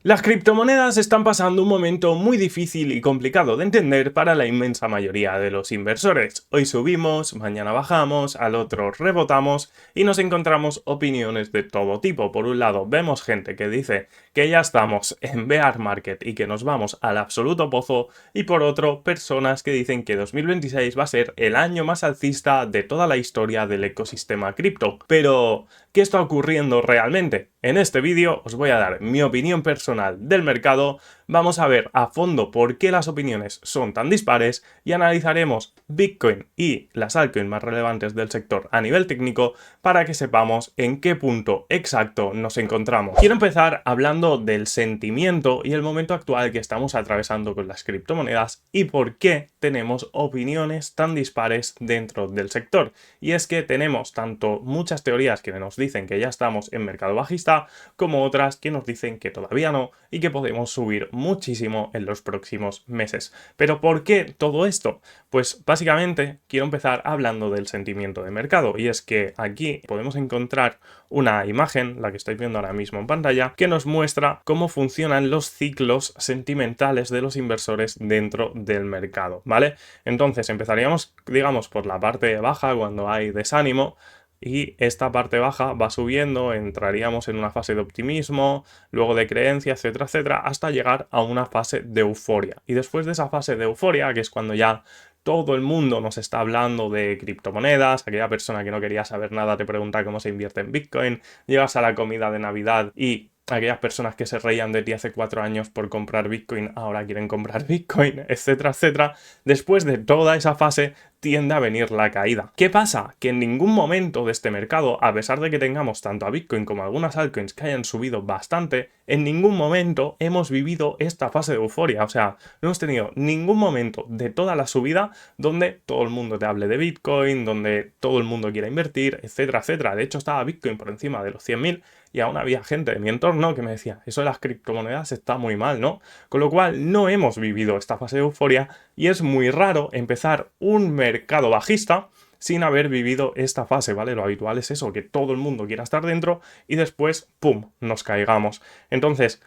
Las criptomonedas están pasando un momento muy difícil y complicado de entender para la inmensa mayoría de los inversores. Hoy subimos, mañana bajamos, al otro rebotamos y nos encontramos opiniones de todo tipo. Por un lado, vemos gente que dice que ya estamos en bear market y que nos vamos al absoluto pozo, y por otro, personas que dicen que 2026 va a ser el año más alcista de toda la historia del ecosistema cripto. Pero, ¿qué está ocurriendo realmente? En este vídeo os voy a dar mi opinión personal del mercado, vamos a ver a fondo por qué las opiniones son tan dispares y analizaremos Bitcoin y las altcoins más relevantes del sector a nivel técnico para que sepamos en qué punto exacto nos encontramos. Quiero empezar hablando del sentimiento y el momento actual que estamos atravesando con las criptomonedas y por qué tenemos opiniones tan dispares dentro del sector. Y es que tenemos tanto muchas teorías que nos dicen que ya estamos en mercado bajista, como otras que nos dicen que todavía no y que podemos subir muchísimo en los próximos meses. ¿Pero por qué todo esto? Pues básicamente quiero empezar hablando del sentimiento de mercado, y es que aquí podemos encontrar una imagen, la que estáis viendo ahora mismo en pantalla, que nos muestra cómo funcionan los ciclos sentimentales de los inversores dentro del mercado, ¿vale? Entonces empezaríamos, digamos, por la parte baja cuando hay desánimo, y esta parte baja va subiendo, entraríamos en una fase de optimismo, luego de creencia, etcétera, etcétera, hasta llegar a una fase de euforia. Y después de esa fase de euforia, que es cuando ya todo el mundo nos está hablando de criptomonedas, aquella persona que no quería saber nada te pregunta cómo se invierte en Bitcoin, llegas a la comida de Navidad y aquellas personas que se reían de ti hace 4 años por comprar Bitcoin ahora quieren comprar Bitcoin, etcétera, etcétera. Después de toda esa fase tiende a venir la caída. ¿Qué pasa? Que en ningún momento de este mercado, a pesar de que tengamos tanto a Bitcoin como a algunas altcoins que hayan subido bastante, en ningún momento hemos vivido esta fase de euforia. O sea, no hemos tenido ningún momento de toda la subida donde todo el mundo te hable de Bitcoin, donde todo el mundo quiera invertir, etcétera, etcétera. De hecho, estaba Bitcoin por encima de los 100.000 y aún había gente de mi entorno que me decía, eso de las criptomonedas está muy mal, ¿no? Con lo cual, no hemos vivido esta fase de euforia y es muy raro empezar un mercado bajista sin haber vivido esta fase, ¿vale? Lo habitual es eso, que todo el mundo quiera estar dentro y después, ¡pum!, nos caigamos. Entonces,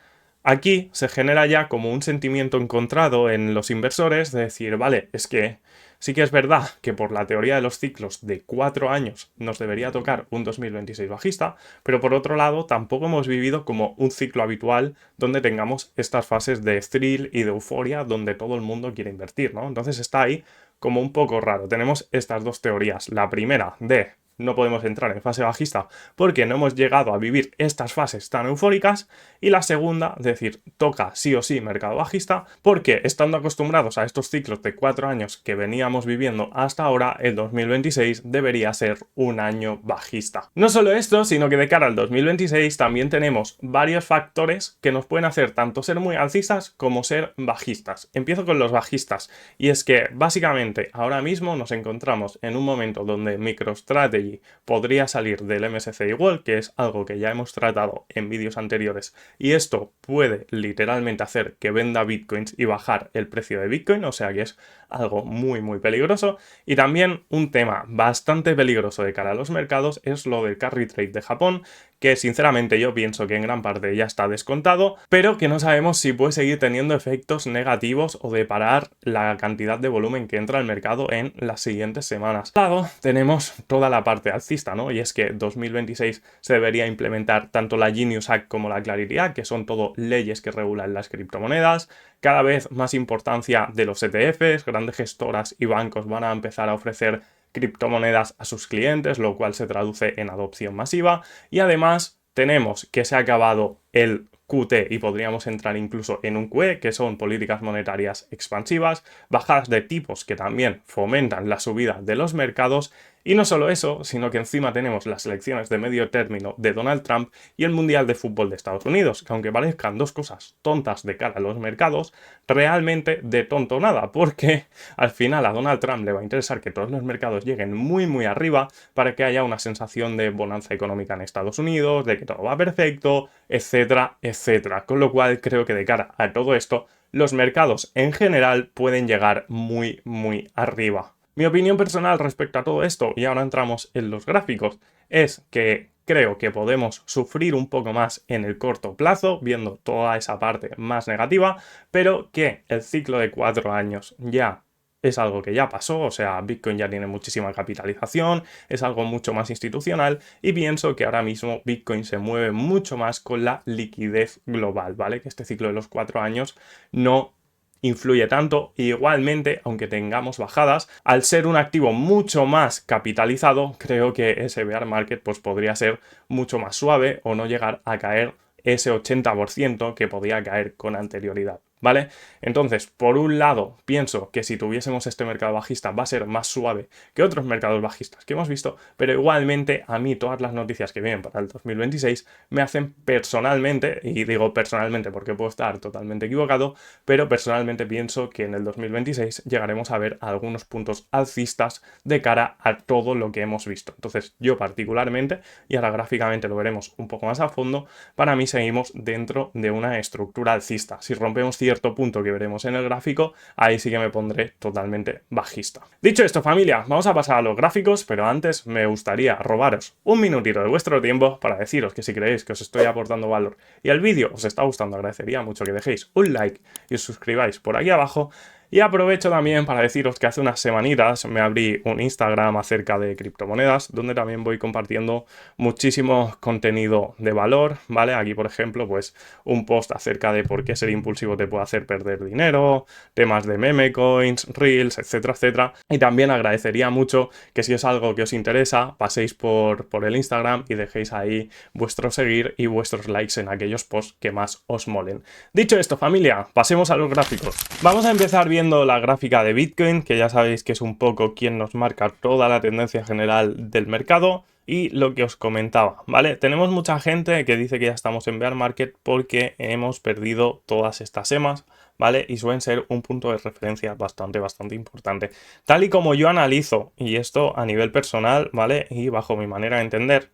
aquí se genera ya como un sentimiento encontrado en los inversores de decir, vale, es que sí que es verdad que por la teoría de los ciclos de 4 años nos debería tocar un 2026 bajista, pero por otro lado tampoco hemos vivido como un ciclo habitual donde tengamos estas fases de thrill y de euforia donde todo el mundo quiere invertir, ¿no? Entonces está ahí como un poco raro. Tenemos estas dos teorías. La primera de no podemos entrar en fase bajista porque no hemos llegado a vivir estas fases tan eufóricas, y la segunda, es decir, toca sí o sí mercado bajista porque estando acostumbrados a estos ciclos de 4 años que veníamos viviendo hasta ahora, el 2026 debería ser un año bajista. No solo esto, sino que de cara al 2026 también tenemos varios factores que nos pueden hacer tanto ser muy alcistas como ser bajistas. Empiezo con los bajistas, y es que básicamente ahora mismo nos encontramos en un momento donde MicroStrategy podría salir del MSCI World, que es algo que ya hemos tratado en vídeos anteriores, y esto puede literalmente hacer que venda bitcoins y bajar el precio de Bitcoin, o sea que es algo muy muy peligroso. Y también un tema bastante peligroso de cara a los mercados es lo del carry trade de Japón, que sinceramente yo pienso que en gran parte ya está descontado, pero que no sabemos si puede seguir teniendo efectos negativos o de parar la cantidad de volumen que entra al mercado en las siguientes semanas. Al lado tenemos toda la parte alcista, ¿no? Y es que 2026 se debería implementar tanto la Genius Act como la Clarity Act, que son todo leyes que regulan las criptomonedas. Cada vez más importancia de los ETFs, grandes gestoras y bancos van a empezar a ofrecer criptomonedas a sus clientes, lo cual se traduce en adopción masiva. Y además tenemos que se ha acabado el QT y podríamos entrar incluso en un QE, que son políticas monetarias expansivas, bajadas de tipos que también fomentan la subida de los mercados. Y no solo eso, sino que encima tenemos las elecciones de medio término de Donald Trump y el Mundial de Fútbol de Estados Unidos, que aunque parezcan dos cosas tontas de cara a los mercados, realmente de tonto nada, porque al final a Donald Trump le va a interesar que todos los mercados lleguen muy muy arriba para que haya una sensación de bonanza económica en Estados Unidos, de que todo va perfecto, etcétera, etcétera. Con lo cual creo que de cara a todo esto, los mercados en general pueden llegar muy muy arriba. Mi opinión personal respecto a todo esto, y ahora entramos en los gráficos, es que creo que podemos sufrir un poco más en el corto plazo, viendo toda esa parte más negativa, pero que el ciclo de 4 años ya es algo que ya pasó, o sea, Bitcoin ya tiene muchísima capitalización, es algo mucho más institucional y pienso que ahora mismo Bitcoin se mueve mucho más con la liquidez global, ¿vale? Que este ciclo de los 4 años no influye tanto. Y igualmente, aunque tengamos bajadas, al ser un activo mucho más capitalizado, creo que ese bear market pues, podría ser mucho más suave o no llegar a caer ese 80% que podía caer con anterioridad. ¿Vale? Entonces, por un lado, pienso que si tuviésemos este mercado bajista va a ser más suave que otros mercados bajistas que hemos visto, pero igualmente a mí todas las noticias que vienen para el 2026 me hacen personalmente, y digo personalmente porque puedo estar totalmente equivocado, pero personalmente pienso que en el 2026 llegaremos a ver algunos puntos alcistas de cara a todo lo que hemos visto. Entonces, yo particularmente, y ahora gráficamente lo veremos un poco más a fondo, para mí seguimos dentro de una estructura alcista. Si rompemos cierto punto que veremos en el gráfico, ahí sí que me pondré totalmente bajista. Dicho esto, familia, vamos a pasar a los gráficos, pero antes me gustaría robaros un minutito de vuestro tiempo para deciros que si creéis que os estoy aportando valor y el vídeo os está gustando, agradecería mucho que dejéis un like y os suscribáis por aquí abajo. Y aprovecho también para deciros que hace unas semanitas me abrí un Instagram acerca de criptomonedas, donde también voy compartiendo muchísimo contenido de valor, ¿vale? Aquí, por ejemplo, pues un post acerca de por qué ser impulsivo te puede hacer perder dinero, temas de meme coins, reels, etcétera, etcétera. Y también agradecería mucho que si es algo que os interesa, paséis por el Instagram y dejéis ahí vuestro seguir y vuestros likes en aquellos posts que más os molen. Dicho esto, familia, pasemos a los gráficos. Vamos a empezar viendo la gráfica de Bitcoin, que ya sabéis que es un poco quien nos marca toda la tendencia general del mercado. Y lo que os comentaba, ¿vale? Tenemos mucha gente que dice que ya estamos en bear market porque hemos perdido todas estas EMAs, ¿vale? Y suelen ser un punto de referencia bastante importante. Tal y como yo analizo, y esto a nivel personal, ¿vale? Y bajo mi manera de entender,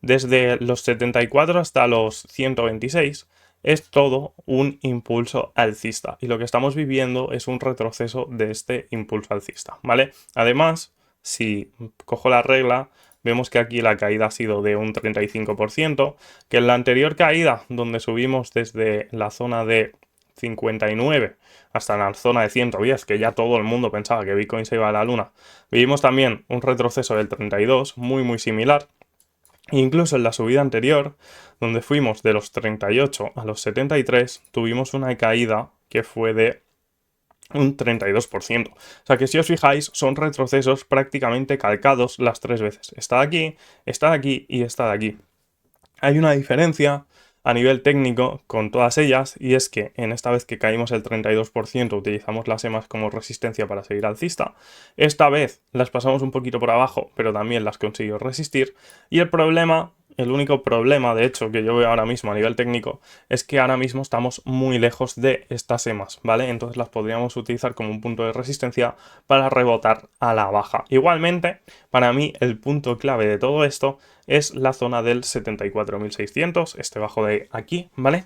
desde los 74 hasta los 126, es todo un impulso alcista y lo que estamos viviendo es un retroceso de este impulso alcista, ¿vale? Además, si cojo la regla, vemos que aquí la caída ha sido de un 35%, que en la anterior caída, donde subimos desde la zona de 59 hasta la zona de 110, que ya todo el mundo pensaba que Bitcoin se iba a la luna, vivimos también un retroceso del 32, muy similar. Incluso en la subida anterior, donde fuimos de los 38 a los 73, tuvimos una caída que fue de un 32%. O sea que si os fijáis, son retrocesos prácticamente calcados las tres veces. Está aquí y está de aquí. Hay una diferencia a nivel técnico con todas ellas y es que en esta vez que caímos el 32% utilizamos las EMAs como resistencia para seguir alcista. Esta vez las pasamos un poquito por abajo, pero también las consiguió resistir. Y el único problema, de hecho, que yo veo ahora mismo a nivel técnico, es que ahora mismo estamos muy lejos de estas EMAs, ¿vale? Entonces las podríamos utilizar como un punto de resistencia para rebotar a la baja. Igualmente, para mí el punto clave de todo esto es la zona del 74.600, este bajo de aquí, ¿vale?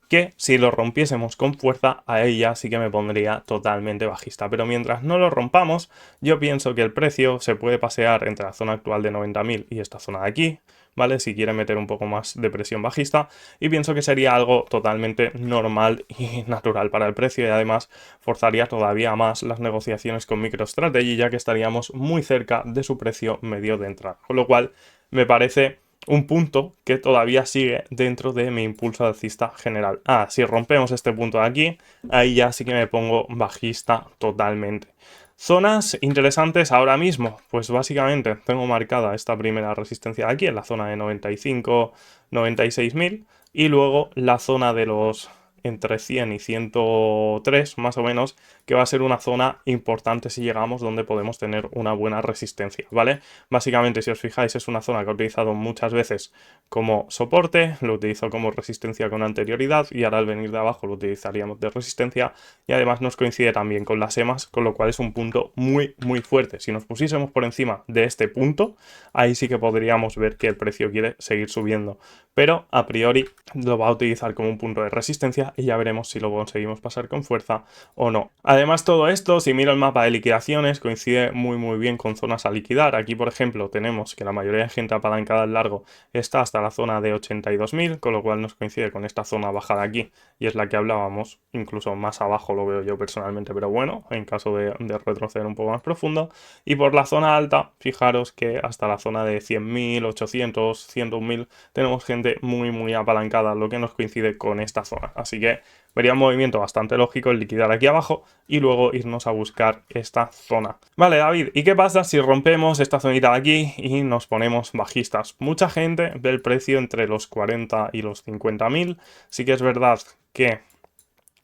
Que si lo rompiésemos con fuerza, a ella sí que me pondría totalmente bajista. Pero mientras no lo rompamos, yo pienso que el precio se puede pasear entre la zona actual de 90.000 y esta zona de aquí, ¿vale? Si quiere meter un poco más de presión bajista, y pienso que sería algo totalmente normal y natural para el precio y además forzaría todavía más las negociaciones con MicroStrategy, ya que estaríamos muy cerca de su precio medio de entrada. Con lo cual, me parece un punto que todavía sigue dentro de mi impulso alcista general. Si rompemos este punto de aquí, ahí ya sí que me pongo bajista totalmente. Zonas interesantes ahora mismo, pues básicamente tengo marcada esta primera resistencia de aquí en la zona de 95, 96.000 y luego la zona de los entre 100 y 103 más o menos, que va a ser una zona importante si llegamos donde podemos tener una buena resistencia, ¿vale? Básicamente, si os fijáis, es una zona que he utilizado muchas veces como soporte, lo utilizo como resistencia con anterioridad y ahora al venir de abajo lo utilizaríamos de resistencia y además nos coincide también con las EMAs, con lo cual es un punto muy fuerte. Si nos pusiésemos por encima de este punto, ahí sí que podríamos ver que el precio quiere seguir subiendo, pero a priori lo va a utilizar como un punto de resistencia tendencia y ya veremos si lo conseguimos pasar con fuerza o no. Además, todo esto, si miro el mapa de liquidaciones, coincide muy bien con zonas a liquidar. Aquí, por ejemplo, tenemos que la mayoría de gente apalancada al largo está hasta la zona de 82.000, con lo cual nos coincide con esta zona baja de aquí, y es la que hablábamos, incluso más abajo lo veo yo personalmente, pero bueno, en caso de retroceder un poco más profundo. Y por la zona alta, fijaros que hasta la zona de 100.000, 800, 101.000 tenemos gente muy apalancada, lo que nos coincide con esta zona. Así que vería un movimiento bastante lógico el liquidar aquí abajo y luego irnos a buscar esta zona. Vale, David, ¿y qué pasa si rompemos esta zonita de aquí y nos ponemos bajistas? Mucha gente ve el precio entre los 40 y los 50.000. Sí que es verdad que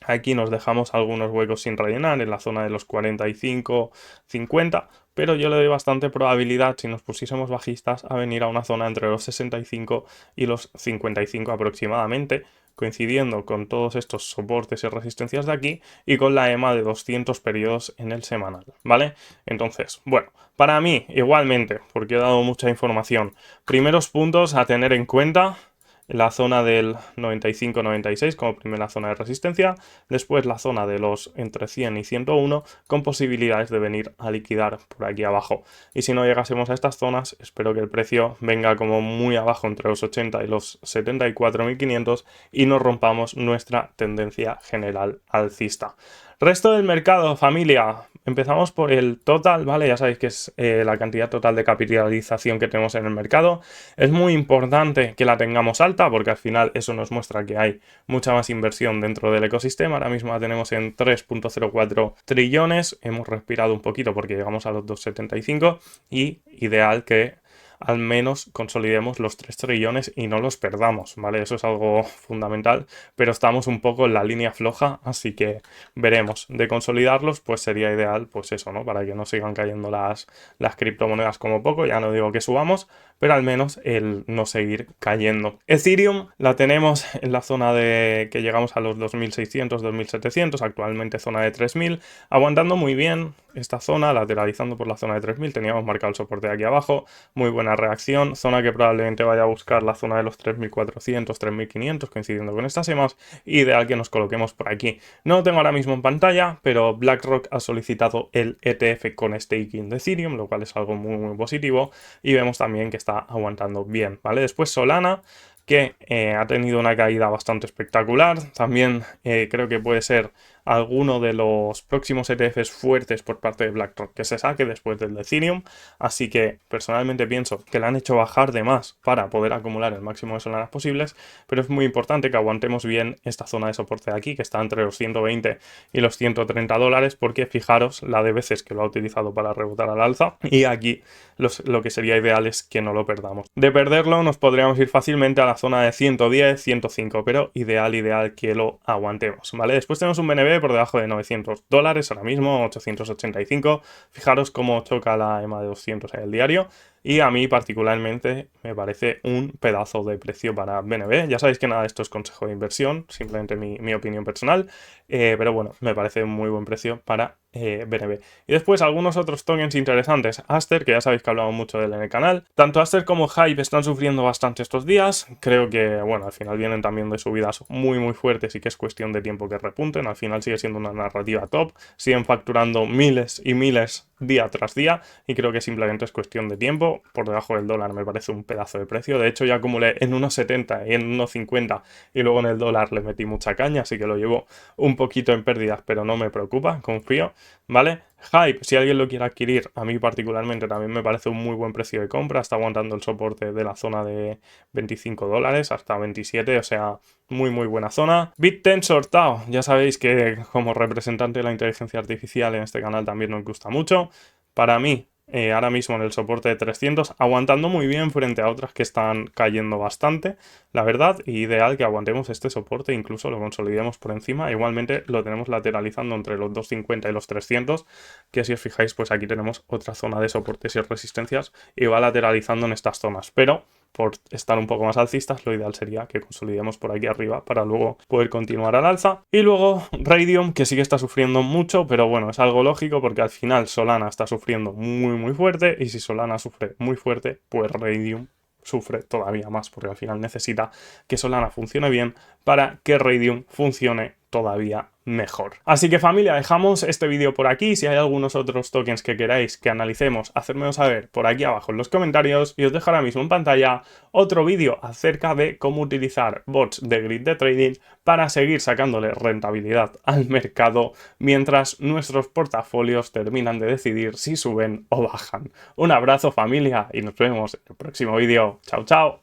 aquí nos dejamos algunos huecos sin rellenar en la zona de los 45, 50, pero yo le doy bastante probabilidad, si nos pusiésemos bajistas, a venir a una zona entre los 65 y los 55 aproximadamente, coincidiendo con todos estos soportes y resistencias de aquí y con la EMA de 200 periodos en el semanal, ¿vale? Entonces, bueno, para mí, igualmente, porque he dado mucha información, primeros puntos a tener en cuenta: la zona del 95-96 como primera zona de resistencia, después la zona de los entre 100 y 101 con posibilidades de venir a liquidar por aquí abajo. Y si no llegásemos a estas zonas, espero que el precio venga como muy abajo entre los 80 y los 74.500 y no rompamos nuestra tendencia general alcista. Resto del mercado, familia. Empezamos por el total, ¿vale? Ya sabéis que es la cantidad total de capitalización que tenemos en el mercado. Es muy importante que la tengamos alta porque al final eso nos muestra que hay mucha más inversión dentro del ecosistema. Ahora mismo la tenemos en 3.04 trillones. Hemos respirado un poquito porque llegamos a los 2,75 y ideal que al menos consolidemos los 3 trillones y no los perdamos, ¿vale? Eso es algo fundamental, pero estamos un poco en la línea floja, así que veremos. De consolidarlos, pues sería ideal, pues eso, ¿no? Para que no sigan cayendo las criptomonedas como poco, ya no digo que subamos, pero al menos el no seguir cayendo. Ethereum la tenemos en la zona de que llegamos a los 2.600, 2.700, actualmente zona de 3.000, aguantando muy bien esta zona, lateralizando por la zona de 3.000, teníamos marcado el soporte de aquí abajo, muy buena reacción, zona que probablemente vaya a buscar la zona de los 3.400, 3.500, coincidiendo con estas EMAs, ideal que nos coloquemos por aquí. No lo tengo ahora mismo en pantalla, pero BlackRock ha solicitado el ETF con staking de Ethereum, lo cual es algo muy positivo, y vemos también que está aguantando bien, ¿vale? Después Solana, que ha tenido una caída bastante espectacular, también creo que puede ser alguno de los próximos ETFs fuertes por parte de BlackRock que se saque después del de Ethereum, así que personalmente pienso que le han hecho bajar de más para poder acumular el máximo de Solanas posibles, pero es muy importante que aguantemos bien esta zona de soporte de aquí, que está entre los 120 y los 130 dólares, porque fijaros la de veces que lo ha utilizado para rebotar al alza, y aquí lo que sería ideal es que no lo perdamos. De perderlo nos podríamos ir fácilmente a la zona de 110, 105, pero ideal que lo aguantemos, ¿vale? Después tenemos un BNB por debajo de 900 dólares, ahora mismo 885. Fijaros cómo choca la EMA de 200 en el diario. Y a mí particularmente me parece un pedazo de precio para BNB. Ya sabéis que nada de esto es consejo de inversión, simplemente mi opinión personal. Pero bueno, me parece un muy buen precio para BNB. Y después algunos otros tokens interesantes. Aster, que ya sabéis que hablamos mucho de él en el canal. Tanto Aster como Hype están sufriendo bastante estos días. Creo que, bueno, al final vienen también de subidas muy fuertes y que es cuestión de tiempo que repunten. Al final sigue siendo una narrativa top. Siguen facturando miles y miles día tras día y creo que simplemente es cuestión de tiempo. Por debajo del dólar me parece un pedazo de precio. De hecho, ya acumulé en 1,70 y en 1,50 y luego en el dólar le metí mucha caña, así que lo llevo un poquito en pérdidas, pero no me preocupa, confío, ¿vale? Hype, si alguien lo quiere adquirir, a mí particularmente también me parece un muy buen precio de compra. Está aguantando el soporte de la zona de 25 dólares hasta 27, o sea, muy buena zona. BitTensor Tao, ya sabéis que como representante de la inteligencia artificial en este canal también nos gusta mucho. Para mí, ahora mismo en el soporte de 300, aguantando muy bien frente a otras que están cayendo bastante, la verdad, y ideal que aguantemos este soporte, incluso lo consolidemos por encima. Igualmente lo tenemos lateralizando entre los 250 y los 300, que si os fijáis, pues aquí tenemos otra zona de soportes y resistencias y va lateralizando en estas zonas, pero por estar un poco más alcistas, lo ideal sería que consolidemos por aquí arriba para luego poder continuar al alza. Y luego Raydium, que sí que está sufriendo mucho, pero bueno, es algo lógico porque al final Solana está sufriendo muy fuerte, y si Solana sufre muy fuerte, pues Raydium sufre todavía más porque al final necesita que Solana funcione bien para que Raydium funcione todavía mejor. Así que familia, dejamos este vídeo por aquí. Si hay algunos otros tokens que queráis que analicemos, hacérmelo saber por aquí abajo en los comentarios, y os dejo ahora mismo en pantalla otro vídeo acerca de cómo utilizar bots de grid de trading para seguir sacándole rentabilidad al mercado mientras nuestros portafolios terminan de decidir si suben o bajan. Un abrazo familia y nos vemos en el próximo vídeo. Chao, chao.